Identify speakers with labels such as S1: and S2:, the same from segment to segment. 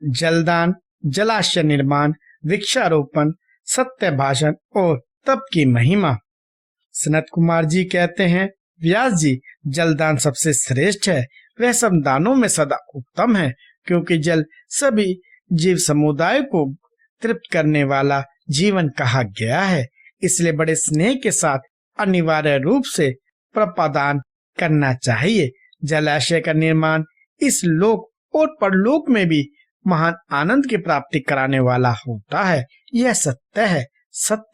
S1: जलदान, जलाशय निर्माण, वृक्षारोपण, सत्य भाषण और तप की महिमा। सनत कुमार जी कहते हैं, व्यास जी, जलदान सबसे श्रेष्ठ है। वह सब दानों में सदा उत्तम है, क्योंकि जल सभी जीव समुदाय को तृप्त करने वाला जीवन कहा गया है। इसलिए बड़े स्नेह के साथ अनिवार्य रूप से प्रपादान करना चाहिए। जलाशय का निर्माण इस लोक और परलोक में भी महान आनंद की प्राप्ति कराने वाला होता है। यह सत्य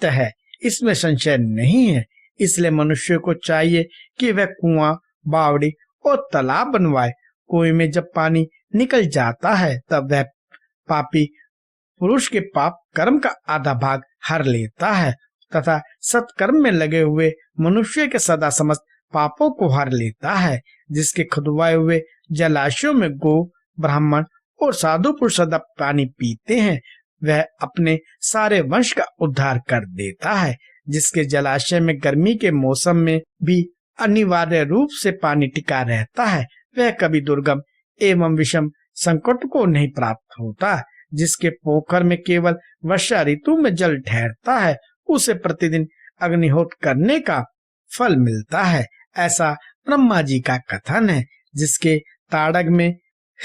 S1: है, इसमें संशय नहीं है। इसलिए मनुष्य को चाहिए कि वह कुआं, बावड़ी और तालाब बनवाए। कुएं में जब पानी निकल जाता है तब वह पापी पुरुष के पाप कर्म का आधा भाग हर लेता है तथा सत्कर्म में लगे हुए मनुष्य के सदा समस्त पापों को हर लेता है। जिसके खुदवाए हुए जलाशयों में गो, ब्राह्मण और साधु पुरुष सदा पानी पीते हैं, वह अपने सारे वंश का उद्धार कर देता है। जिसके जलाशय में गर्मी के मौसम में भी अनिवार्य रूप से पानी टिका रहता है, वह कभी दुर्गम एवं विषम संकट को नहीं प्राप्त होता। जिसके पोखर में केवल वर्षा ऋतु में जल ठहरता है, उसे प्रतिदिन अग्निहोत्र करने का फल मिलता है। ऐसा ब्रह्मा जी का कथन है। जिसके ताड़ग में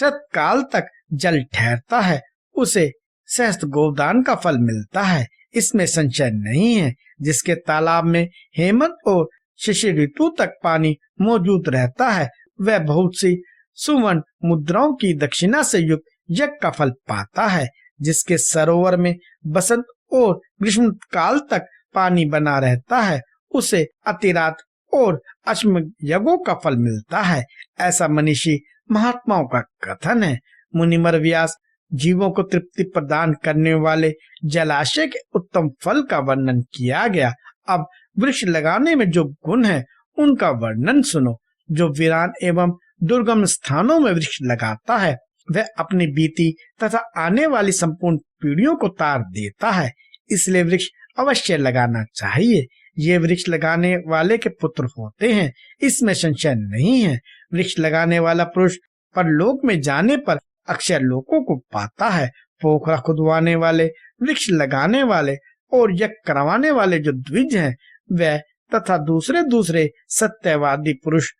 S1: शतकाल तक जल ठहरता है, उसे सहस्त्र गोदान का फल मिलता है, इसमें संशय नहीं है। जिसके तालाब में हेमंत और शिशिर ऋतु तक पानी मौजूद रहता है, वह बहुत सी सुवर्ण मुद्राओं की दक्षिणा से युक्त यज्ञ का फल पाता है। जिसके सरोवर में बसंत और ग्रीष्म काल तक पानी बना रहता है, उसे अतिरात और अश्म यज्ञों का फल मिलता है। ऐसा मनीषी महात्माओं का कथन है। मुनिवर व्यास जीवों को तृप्ति प्रदान करने वाले जलाशय के उत्तम फल का वर्णन किया गया। अब वृक्ष लगाने में जो गुण है उनका वर्णन सुनो। जो वीरान एवं दुर्गम स्थानों में वृक्ष लगाता है, वह अपनी बीती तथा आने वाली संपूर्ण पीढ़ियों को तार देता है। इसलिए वृक्ष अवश्य लगाना चाहिए। ये वृक्ष लगाने वाले के पुत्र होते हैं, इसमें संशय नहीं है। वृक्ष लगाने वाला पुरुष परलोक में जाने पर अक्षय लोकों को पाता है। पोखरा खुदवाने वाले, वृक्ष लगाने वाले और यज्ञ करवाने वाले जो द्विज हैं, वह तथा दूसरे सत्यवादी पुरुष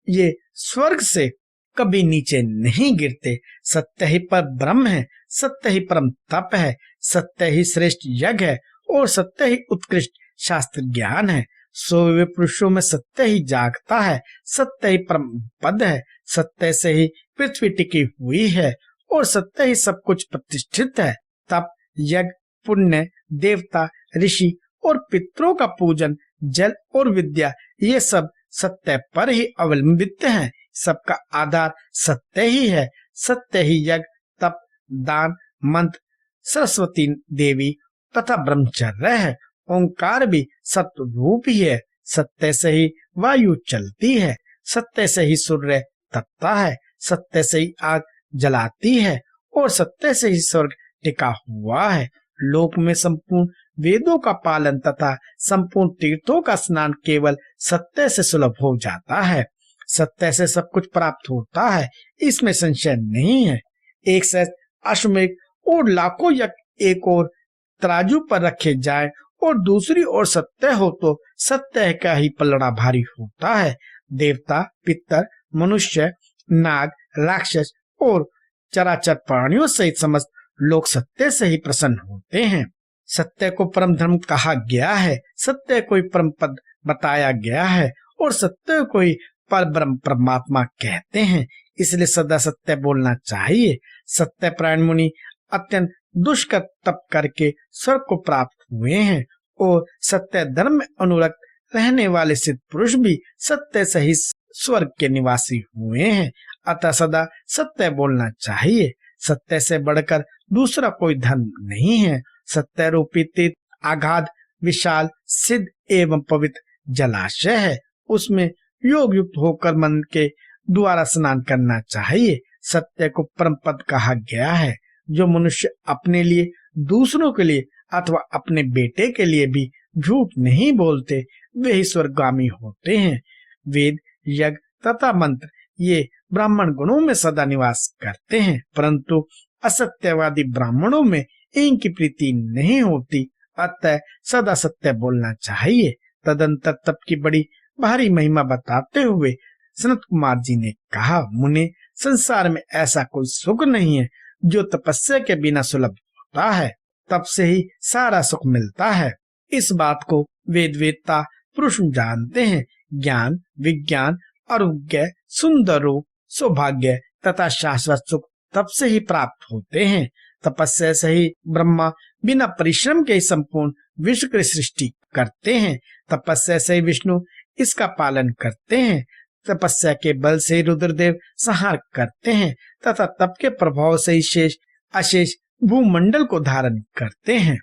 S1: ये स्वर्ग से कभी नीचे नहीं गिरते। सत्य ही पर ब्रह्म है, सत्य ही परम तप है, सत्य ही श्रेष्ठ यज्ञ है और सत्य ही उत्कृष्ट शास्त्र ज्ञान है। सोए हुए पुरुषों में सत्य ही जागता है, सत्य ही परम पद है, सत्य से ही पृथ्वी टिकी हुई है और सत्य ही सब कुछ प्रतिष्ठित है। तप, यज्ञ, पुण्य, देवता, ऋषि और पितरों का पूजन, जल और विद्या, ये सब सत्य पर ही अवलंबित हैं। सबका आधार सत्य ही है। सत्य ही यज्ञ, तप, दान, मंत्र, सरस्वती देवी तथा ब्रह्मचर्य है। ओंकार भी सत्य रूप ही है। सत्य से ही वायु चलती है, सत्य से ही सूर्य तपता है, सत्य से ही आग जलाती है और सत्य से ही स्वर्ग टिका हुआ है। लोक में संपूर्ण वेदों का पालन तथा संपूर्ण तीर्थों का स्नान केवल सत्य से सुलभ हो जाता है। सत्य से सब कुछ प्राप्त होता है, इसमें संशय नहीं है। एक सहस्त्र अश्वमेध और लाखों यज्ञ एक और तराजू पर रखे जाएं और दूसरी ओर सत्य हो तो सत्य का ही पलड़ा भारी होता है। देवता, पितर, मनुष्य, नाग, राक्षस और चराचर प्राणियों सहित समस्त लोग सत्य से ही प्रसन्न होते हैं। सत्य को परम धर्म कहा गया है, सत्य को ही परम पद बताया गया है और सत्य को ही पर ब्रह्म परमात्मा कहते हैं। इसलिए सदा सत्य बोलना चाहिए। सत्य प्राण मुनि अत्यंत दुष्कर तप करके स्वर्ग को प्राप्त हुए हैं और सत्य धर्म में अनुरक्त रहने वाले सिद्ध पुरुष भी सत्य से ही स्वर्ग के निवासी हुए हैं। अतः सदा सत्य बोलना चाहिए। सत्य से बढ़कर दूसरा कोई धर्म नहीं है। सत्य रूपी तीर्थ आगाध, विशाल, सिद्ध एवं पवित्र जलाशय है। उसमें योग युक्त होकर मन के द्वारा स्नान करना चाहिए। सत्य को परम पद कहा गया है। जो मनुष्य अपने लिए, दूसरों के लिए अथवा अपने बेटे के लिए भी झूठ नहीं बोलते, वे ही स्वर्गगामी होते हैं। वेद, यज्ञ तथा मंत्र ये ब्राह्मण गुणों में सदा निवास करते हैं, परंतु असत्यवादी ब्राह्मणों में इनकी प्रीति नहीं होती, अतः सदा सत्य बोलना चाहिए। तदंतर तप की बड़ी भारी महिमा बताते हुए सनत कुमार जी ने कहा, मुने, संसार में ऐसा कोई सुख नहीं है जो तपस्या के बिना सुलभ होता है। तप से ही सारा सुख मिलता है। इस बात को वेद वेदता पुरुष जानते हैं। ज्ञान, विज्ञान, आरोग्य, सुंदर रूप, सौभाग्य तथा शाश्वत सुख तप से ही प्राप्त होते हैं। तपस्या से ही ब्रह्मा बिना परिश्रम के संपूर्ण विश्व की सृष्टि करते हैं। तपस्या से ही विष्णु इसका पालन करते हैं। तपस्या के बल से ही रुद्रदेव संहार करते हैं तथा तप के प्रभाव से ही शेष अशेष भूमंडल को धारण करते हैं।